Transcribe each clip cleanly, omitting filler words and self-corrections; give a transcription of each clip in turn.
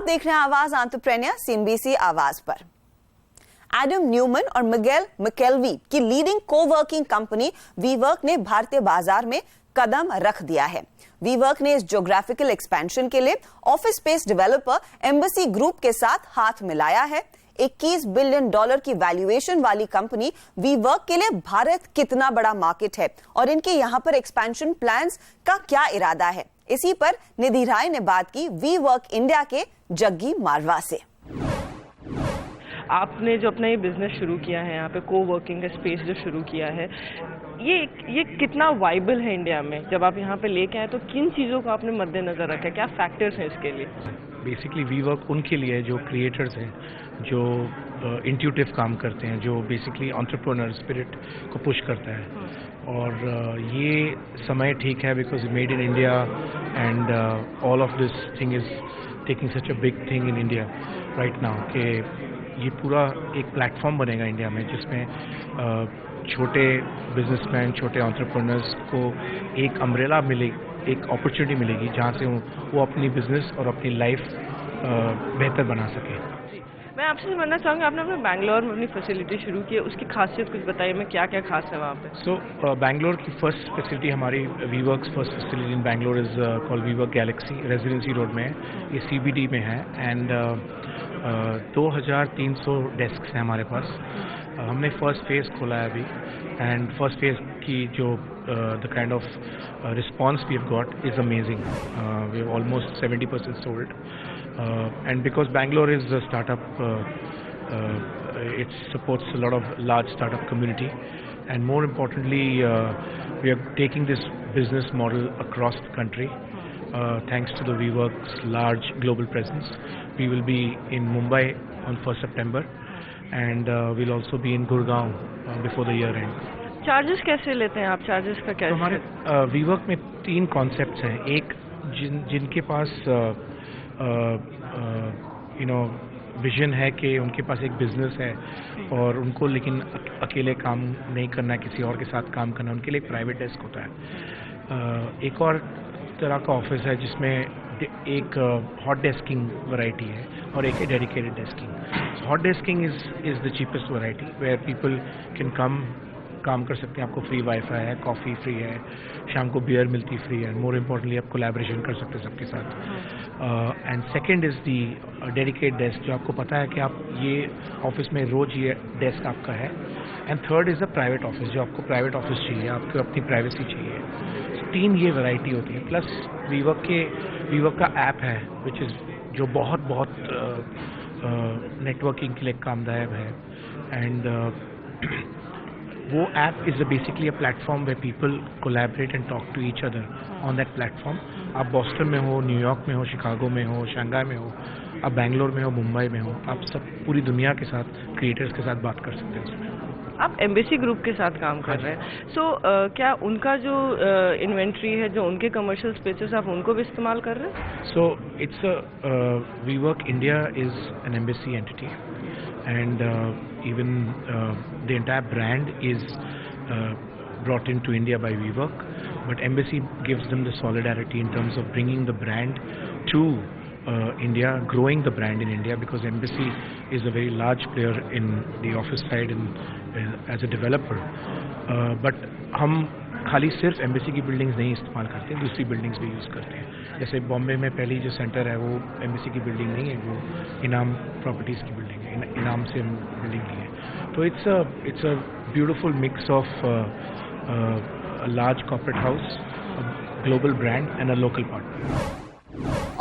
आप देख रहे हैं आवाज एंटरप्रेन्योर सीएनबीसी आवाज पर। एडम न्यूमन और मिगेल मैकेल्वी की लीडिंग कोवर्किंग कंपनी वीवर्क ने भारतीय बाजार में कदम रख दिया है। वीवर्क ने इस ज्योग्राफिकल एक्सपेंशन के लिए office space developer embassy group के साथ हाथ मिलाया है। $21 बिलियन की वैल्यूएशन वाली कंपनी वीवर्क के लिए भारत कितना बड़ा मार्केट है और इनके यहाँ पर एक्सपेंशन प्लान्स का क्या इरादा है, इसी पर निधि राय ने बात की वीवर्क इंडिया के जग्गी मारवा से। आपने जो अपना ये बिजनेस शुरू किया है, यहाँ पे कोवर्किंग का स्पेस जो शुरू किया है, ये कितना वाइबल है इंडिया में? जब आप यहाँ पे लेके आए तो किन चीज़ों को आपने मद्देनजर रखा है, क्या फैक्टर्स हैं इसके लिए? बेसिकली वीवर्क उनके लिए जो क्रिएटर्स हैं, जो इंट्यूटिव काम करते हैं, जो बेसिकली एंटरप्रेन्योर स्पिरिट को पुश करता है। और ये समय ठीक है because made in India and all of this thing is taking such a big thing in India right now कि ये पूरा एक प्लेटफॉर्म बनेगा इंडिया में जिसमें छोटे बिजनेसमैन, छोटे एंटरप्रेन्योर्स को एक अम्ब्रेला मिलेगी, एक अपॉर्चुनिटी मिलेगी जहाँ से वो अपनी बिजनेस और अपनी लाइफ बेहतर बना सके। मैं आपसे जानना चाहूँगा, आपने अपने बैंगलोर में अपनी फैसिलिटी शुरू की है, उसकी खासियत कुछ बताइए, मैं क्या क्या खास है वहाँ पे? सो बैंगलोर की फर्स्ट फैसिलिटी हमारी WeWork's first facility in Bangalore is called WeWork Galaxy, Residency Road में है, ये CBD में है एंड 2300 डेस्क हैं हमारे पास। हमने फर्स्ट फेज खोला है अभी एंड फर्स्ट फेज की जो the kind of response we have got is amazing. We have almost 70% सोल्ड and because Bangalore is a startup, it supports a lot of large startup community, and more importantly we are taking this business model across the country thanks to the WeWork's large global presence. We will be in Mumbai on 1st September and we'll also be in Gurgaon before the year end. Charges कैसे लेते हैं आप? Charges का क्या? तो हमारे WeWork में 3 concepts हैं। एक जिनके पास विजन है कि उनके पास एक बिजनेस है और उनको लेकिन अकेले काम नहीं करना है, किसी और के साथ काम करना है, उनके लिए एक प्राइवेट डेस्क होता है। एक और तरह का ऑफिस है जिसमें एक हॉट डेस्किंग वैरायटी है और एक है dedicated desking. Hot desking is the cheapest variety where people can काम कर सकते हैं। आपको फ्री वाईफाई है, कॉफ़ी फ्री है, शाम को बियर मिलती फ्री है, मोर इम्पोर्टेंटली आप कोलैबोरेशन कर सकते हैं सबके साथ। And second is the dedicated desk, जो आपको पता है कि आप ये ऑफिस में रोज़ ये डेस्क आपका है। And third is the private office, जो आपको प्राइवेट ऑफिस चाहिए, आपको अपनी प्राइवेसी चाहिए। So, 3 ये वैरायटी होती है। प्लस वीवर्क का ऐप है विच इज़ जो बहुत नेटवर्किंग के लिए कामदायक है। एंड वो app is basically a platform where people collaborate and talk to each other on that platform. आप बॉस्टन में हो, न्यूयॉर्क में हो, शिकागो में हो, शंघाई में हो, आप बैंगलोर में हो, मुंबई में हो, आप सब पूरी दुनिया के साथ क्रिएटर्स के साथ बात कर सकते हैं उसमें। आप एम्बेसी ग्रुप के साथ काम कर रहे हैं, सो क्या उनका जो इन्वेंट्री है, जो उनके कमर्शियल स्पेसेस, आप उनको भी इस्तेमाल कर रहे हैं? So it's WeWork India is an embassy entity and even the entire brand is brought into India by WeWork, but Embassy gives them the solidarity in terms of bringing the brand to India, growing the brand in India, because Embassy is a very large player in the office side and as a developer. But हम खाली सिर्फ embassy की buildings नहीं इस्तेमाल करते, दूसरी buildings भी use करते हैं। जैसे बॉम्बे में पहली जो सेंटर है वो एम्बेसी की बिल्डिंग नहीं है, वो इनाम प्रॉपर्टीज़ की बिल्डिंग है, इनाम से हम बिल्डिंग ली है। तो it's a beautiful mix of large corporate house, global brand and a local partner.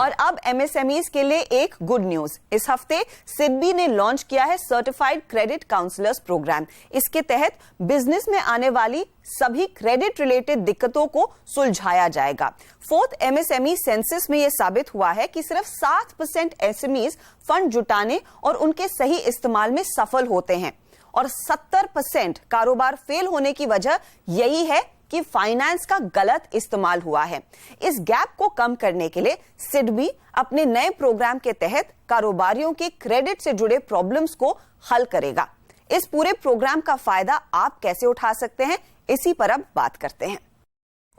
और अब MSMEs के लिए एक गुड न्यूज। इस हफ्ते सिडबी ने लॉन्च किया है सर्टिफाइड क्रेडिट काउंसलर्स प्रोग्राम। इसके तहत बिजनेस में आने वाली सभी क्रेडिट रिलेटेड दिक्कतों को सुलझाया जाएगा। 4th MSME सेंसस में यह साबित हुआ है कि सिर्फ 7% SMEs फंड जुटाने और उनके सही इस्तेमाल में सफल होते हैं और 70% कारोबार फेल होने की वजह यही है कि फाइनेंस का गलत इस्तेमाल हुआ है। इस गैप को कम करने के लिए सिडबी अपने नए प्रोग्राम के तहत कारोबारियों के क्रेडिट से जुड़े प्रॉब्लम्स को हल करेगा। इस पूरे प्रोग्राम का फायदा आप कैसे उठा सकते हैं, इसी पर अब बात करते हैं।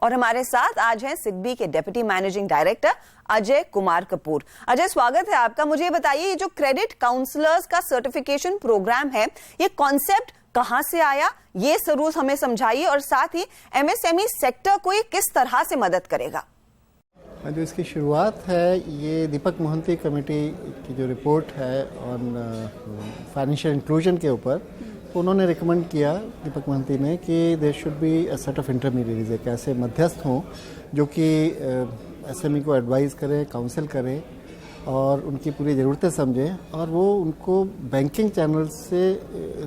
और हमारे साथ आज हैं सिडबी के deputy managing director Ajay Kumar Kapoor. Ajay, स्वागत है आपका। मुझे बताइए, ये जो क्रेडिट काउंसलर्स का सर्टिफिकेशन प्रोग्राम है, ये कॉन्सेप्ट कहां से आया, ये जरूर हमें समझाइए, और साथ ही एमएसएमई सेक्टर को ये किस तरह से मदद करेगा। जो इसकी शुरुआत है, ये दीपक मोहंती कमेटी की जो रिपोर्ट है ऑन फाइनेंशियल इंक्लूजन के ऊपर, उन्होंने रिकमेंड किया, दीपक मोहंती ने, कि there should be a set of intermediaries, एक ऐसे मध्यस्थ हों जो कि एसएमई को एडवाइस करें, काउंसिल करें और उनकी पूरी ज़रूरतें समझें और वो उनको बैंकिंग चैनल से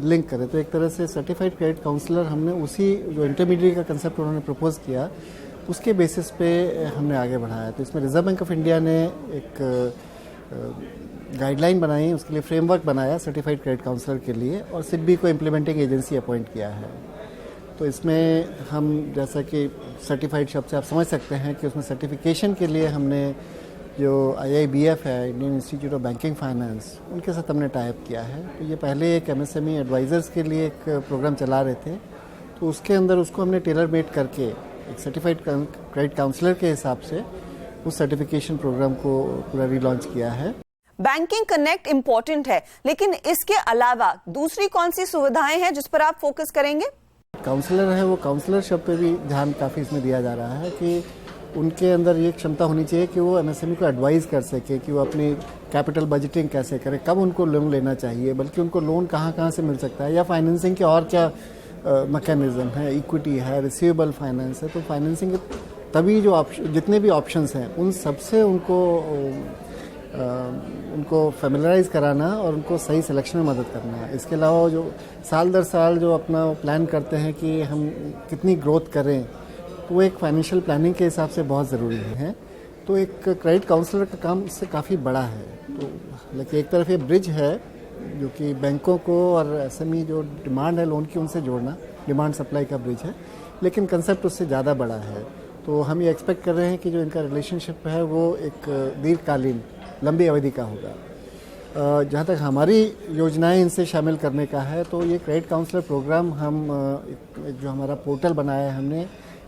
लिंक करें। तो एक तरह से सर्टिफाइड क्रेडिट काउंसलर हमने उसी जो इंटरमीडिएट का कंसेप्ट उन्होंने प्रपोज किया, उसके बेसिस पे हमने आगे बढ़ाया। तो इसमें रिजर्व बैंक ऑफ इंडिया ने एक गाइडलाइन बनाई, उसके लिए फ्रेमवर्क बनाया सर्टिफाइड क्रेडिट काउंसलर के लिए, और सिडबी को इम्प्लीमेंटिंग एजेंसी अपॉइंट किया है। तो इसमें हम, जैसा कि सर्टिफाइड शब्द से आप समझ सकते हैं कि उसमें सर्टिफिकेशन के लिए हमने जो IIBF है, Indian institute of banking finance, उनके साथ हमने टाई अप किया है। तो ये पहले एक MSME एडवाइज़र्स के लिए एक प्रोग्राम चला रहे थे, तो उसके अंदर उसको हमने टेलर मेड करके एक सर्टिफाइड क्रेडिट काउंसलर के हिसाब से उस सर्टिफिकेशन प्रोग्राम को पूरा रीलॉन्च किया है। बैंकिंग कनेक्ट इंपॉर्टेंट है, लेकिन इसके अलावा दूसरी कौन सी सुविधाएं हैं जिस पर आप फोकस करेंगे? काउंसलर है, वो काउंसलर शब्द पे भी ध्यान काफ़ी इसमें दिया जा रहा है कि उनके अंदर ये क्षमता होनी चाहिए कि वो MSME को एडवाइस कर सके कि वो अपनी कैपिटल बजटिंग कैसे करें, कब उनको लोन लेना चाहिए, बल्कि उनको लोन कहाँ से मिल सकता है, या फाइनेंसिंग के और क्या मैकेनिज्म है, इक्विटी है, रिसीवेबल फाइनेंस है। तो फाइनेंसिंग के तभी जो जितने भी ऑप्शंस हैं, उन सबसे उनको फेमिलराइज कराना और उनको सही सिलेक्शन में मदद करना। इसके अलावा जो साल दर साल जो अपना प्लान करते हैं कि हम कितनी ग्रोथ करें, तो वो एक फाइनेंशियल प्लानिंग के हिसाब से बहुत ज़रूरी है। तो एक क्रेडिट काउंसलर का काम इससे काफ़ी बड़ा है। तो लेकिन एक तरफ ये ब्रिज है जो कि बैंकों को और SME जो डिमांड है लोन की, उनसे जोड़ना, डिमांड सप्लाई का ब्रिज है, लेकिन कंसेप्ट उससे ज़्यादा बड़ा है। तो हम ये एक्सपेक्ट कर रहे हैं कि जो इनका रिलेशनशिप है वो एक दीर्घकालीन, लंबी अवधि का होगा। जहाँ तक हमारी योजनाएं इनसे शामिल करने का है, तो ये क्रेडिट काउंसलर प्रोग्राम हम जो हमारा पोर्टल बनाया है हमने,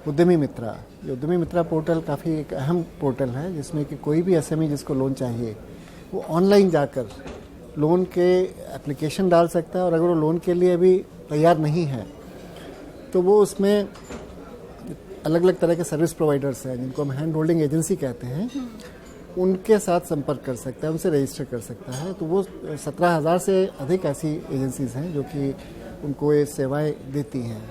उद्यमी मित्रा। ये उद्यमी मित्रा पोर्टल काफ़ी एक अहम पोर्टल है, जिसमें कि कोई भी SME जिसको लोन चाहिए वो ऑनलाइन जाकर लोन के एप्लीकेशन डाल सकता है, और अगर वो लोन के लिए अभी तैयार नहीं है तो वो उसमें अलग अलग तरह के सर्विस प्रोवाइडर्स हैं जिनको हम हैंड होल्डिंग एजेंसी कहते हैं, उनके साथ संपर्क कर सकता है, उनसे रजिस्टर कर सकता है। तो वो 17,000 से अधिक ऐसी एजेंसीज हैं जो कि उनको ये सेवाएं देती हैं।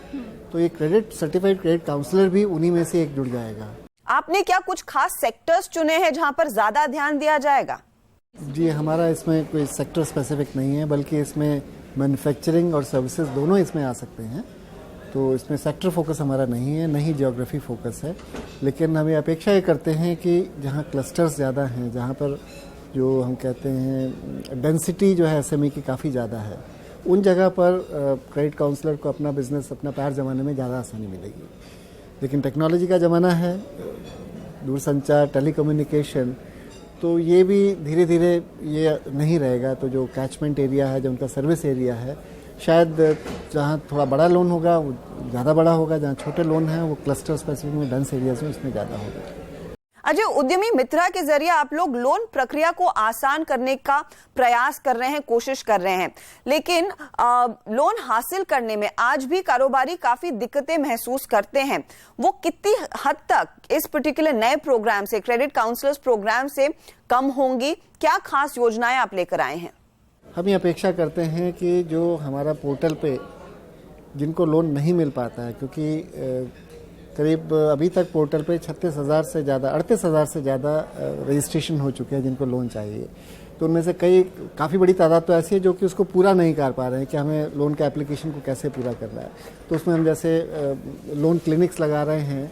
तो ये क्रेडिट सर्टिफाइड क्रेडिट काउंसलर भी उन्हीं में से एक जुड़ जाएगा। आपने क्या कुछ खास सेक्टर्स चुने हैं जहां पर ज्यादा ध्यान दिया जाएगा? जी, हमारा इसमें कोई सेक्टर स्पेसिफिक नहीं है, बल्कि इसमें मैन्युफैक्चरिंग और सर्विसेज दोनों इसमें आ सकते हैं। तो इसमें सेक्टर फोकस हमारा नहीं है, नहीं जियोग्राफी फोकस है, लेकिन हमें अपेक्षा ये करते हैं कि जहाँ क्लस्टर्स ज़्यादा हैं, जहाँ पर जो हम कहते हैं डेंसिटी जो है SME की काफ़ी ज़्यादा है, उन जगह पर क्रेडिट काउंसलर को अपना बिजनेस, अपना पैर जमाने में ज़्यादा आसानी मिलेगी। लेकिन टेक्नोलॉजी का ज़माना है, दूरसंचार, टेलीकम्युनिकेशन, तो ये भी धीरे धीरे ये नहीं रहेगा। तो जो कैचमेंट एरिया है, जो उनका सर्विस एरिया है, शायद जहाँ थोड़ा बड़ा लोन होगा वो ज़्यादा बड़ा होगा, जहाँ छोटे लोन हैं वो क्लस्टर स्पेसिफिक में, डेंस एरियाज में, उसमें ज़्यादा होगा। अजय, उद्यमी मित्रा के जरिए आप लोग लोन प्रक्रिया को आसान करने का प्रयास कर रहे हैं, कोशिश कर रहे हैं, लेकिन लोन हासिल करने में आज भी कारोबारी काफी दिक्कतें महसूस करते हैं। वो कितनी हद तक इस पर्टिकुलर नए प्रोग्राम से, क्रेडिट काउंसलर्स प्रोग्राम से कम होंगी? क्या खास योजनाएं आप लेकर आए हैं? हम ये अपेक्षा करते हैं कि जो हमारा पोर्टल पे जिनको लोन नहीं मिल पाता है, क्योंकि करीब अभी तक पोर्टल पे 36,000 से ज़्यादा, 38,000 से ज़्यादा रजिस्ट्रेशन हो चुके हैं जिनको लोन चाहिए। तो उनमें से काफ़ी बड़ी तादाद तो ऐसी है जो कि उसको पूरा नहीं कर पा रहे हैं कि हमें लोन के एप्लीकेशन को कैसे पूरा करना है। तो उसमें हम जैसे लोन क्लिनिक्स लगा रहे हैं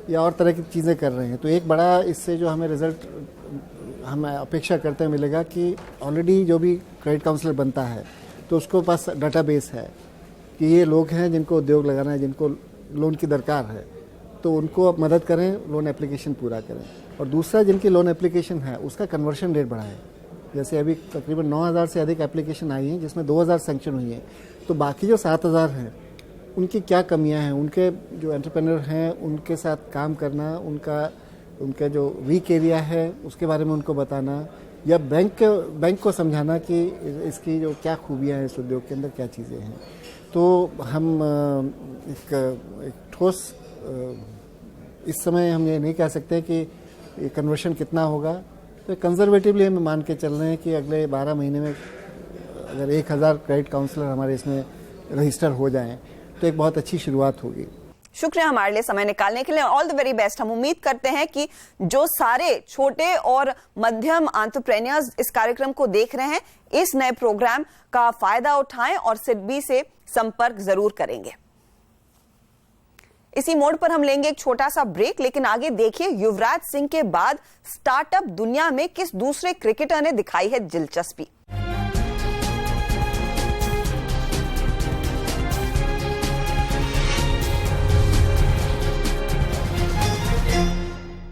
या और तरह की चीज़ें कर रहे हैं। तो एक बड़ा इससे जो हमें रिज़ल्ट हम अपेक्षा करते हैं मिलेगा कि ऑलरेडी जो भी क्रेडिट काउंसलर बनता है तो उसको पास डाटाबेस है कि ये लोग हैं जिनको उद्योग लगाना है, जिनको लोन की दरकार है, तो उनको आप मदद करें, लोन एप्लीकेशन पूरा करें। और दूसरा, जिनकी लोन एप्लीकेशन है उसका कन्वर्शन रेट बढ़ाएं। जैसे अभी तकरीबन 9,000 से अधिक एप्लीकेशन आई हैं जिसमें 2,000 सैंक्शन हुई हैं, तो बाकी जो 7,000 हैं उनकी क्या कमियां हैं, उनके जो एंटरप्रेन्योर हैं उनके साथ काम करना, उनका जो वीक एरिया है उसके बारे में उनको बताना, या बैंक को समझाना कि इसकी जो क्या खूबियां हैं इस उद्योग के अंदर, क्या चीज़ें हैं। तो हम एक ठोस इस समय हम ये नहीं कह सकते कि कन्वर्शन कितना होगा, तो कंजर्वेटिवली हम मान के चल रहे हैं कि अगले 12 महीने में अगर 1000 क्रेडिट काउंसलर हमारे इसमें रजिस्टर हो जाएं तो एक बहुत अच्छी शुरुआत होगी। शुक्रिया हमारे लिए समय निकालने के लिए, ऑल द वेरी बेस्ट। हम उम्मीद करते हैं कि जो सारे छोटे और मध्यम एंटरप्रेन्योर्स इस कार्यक्रम को देख रहे हैं इस नए प्रोग्राम का फायदा उठाएं और सिडबी से संपर्क जरूर करेंगे। इसी मोड पर हम लेंगे एक छोटा सा ब्रेक, लेकिन आगे देखिए युवराज सिंह के बाद स्टार्टअप दुनिया में किस दूसरे क्रिकेटर ने दिखाई है दिलचस्पी।